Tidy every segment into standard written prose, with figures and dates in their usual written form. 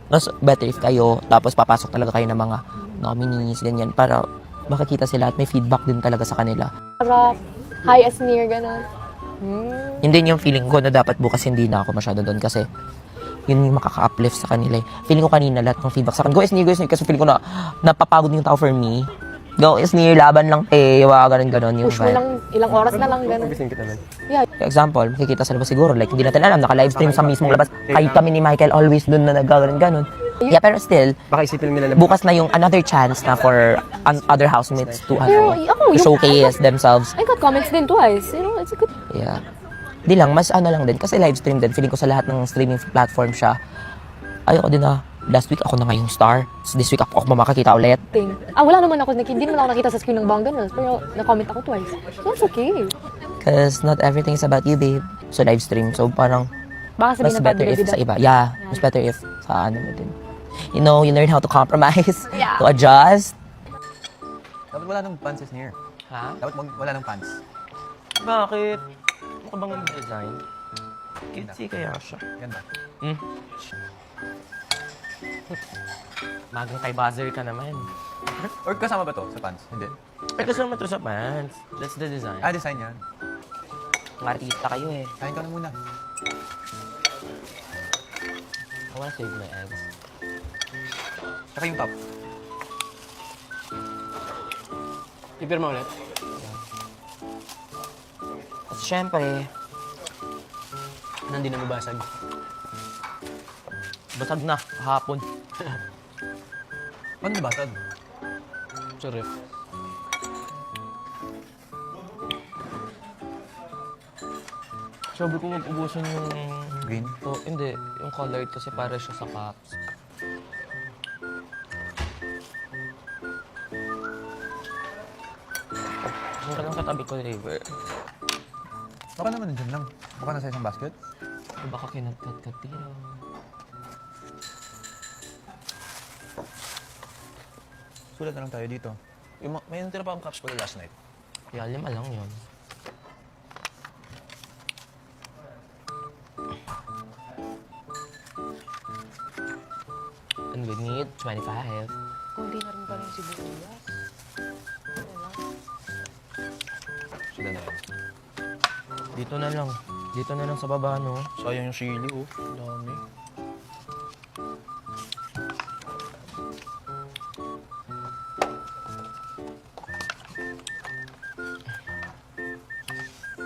Mas better if kayo, tapos papasok talaga kayo ng mga nominees, ganyan, para makakita sila at may feedback din talaga sa kanila. Para high as near, gano'n. Hindi yung feeling ko na dapat bukas hindi na ako masyado doon kasi yun yung makaka-uplift sa kanila eh. Feeling ko kanina lahat ng feedback sa akin, go Esnir, kasi feeling ko na napapagod yung tao for me. Go Esnir, laban lang ganun yung Push mo vibe. lang, ilang oras na lang, gano'n. Yeah. Example, makikita sa labas siguro, like hindi natin alam, naka-livestream sa mismong labas. Kahit kami ni Michael always doon na nagaganon. Yeah, pero still, Baka isipin nila na bukas na yung another chance na for other housemates to, Pero, ako, to showcase themselves. I got comments din twice. You know, it's a good... Yeah. Di lang, mas lang din. Kasi live stream din. Feeling ko sa lahat ng streaming platform siya. Ayoko din na, last week ako na ngayong star. So this week ako makakita ulit. thing. Wala naman ako, hindi naman ako nakita sa screen ng Bang Girls, pero na-comment ako twice. So, it's okay. Because not everything is about you, babe. So live stream. So parang, Baka mas sabihin na better if bida-bida. sa iba. Yeah, mas better if sa ano mo din. You know, you learn how to compromise, Yeah. to adjust. dapat wala ng pants is near. Ha? Dapat wala ng pants. Bakit? Mukha bang design? Cutesy kaya siya. Ganda. Magang kay buzzer ka naman. Or kasama ba to sa pants? Hindi. Ay, kasama to sa pants. That's the design. Design yan. Artista kayo eh. Kain ka na muna. I wanna save my eggs. Tsaka yung top. Ipirma ulit. At syempre, Nandun na mabasag. basag na kahapon. Paano nabasag? Sa ref. Sabi ko mag-ubusan yung... Green? Oh, hindi. Yung colored kasi para siya sa cups. Saan ka lang katabi ko, River? Baka naman nandiyan lang. Baka nasa isang basket. O baka kinagkat-kat din. Sulat na lang tayo dito. May natira pa akong cups pala last night. Kaya 5 lang yun. And we need 25. Kunti na rin pa rin sibuyas. Sila na yan. Dito na lang. Dito na lang sa baba, no? Sayang yung chili, oh. Ang dami.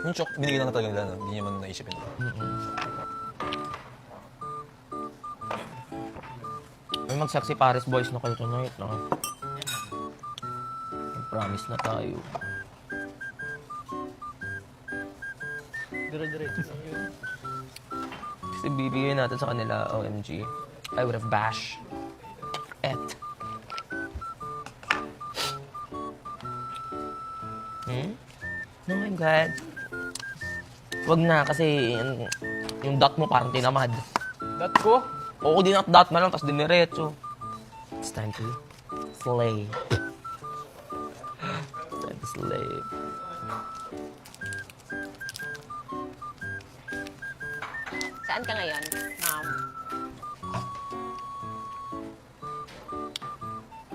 Yung chok, binigyan lang na talaga nila, no? Hindi niya man naisipin. May mag-sexy Paris boys na kayo tonight, no? Promise na tayo. Dire-diretso lang yun. Kasi bibigyan natin sa kanila, OMG. I would have bashed it. Oh my God. Wag na, kasi yung dot mo parang tinamad. Dat ko? Oo, dinat-dot na lang, tapos diniretso. It's time to slay. It's time to slay. Saan ka ngayon, ma'am?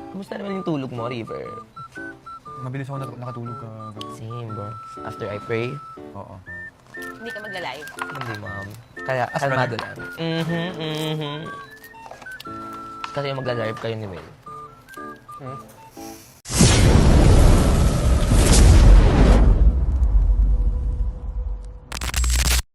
Kumusta naman yung tulog mo, River? Mabilis ako nakatulog ka. Same, bro. After I pray, Oo. Hindi ka magla-live. hindi, ma'am. Kaya, kalmado lang. Kasi magla-live kayo ni Will.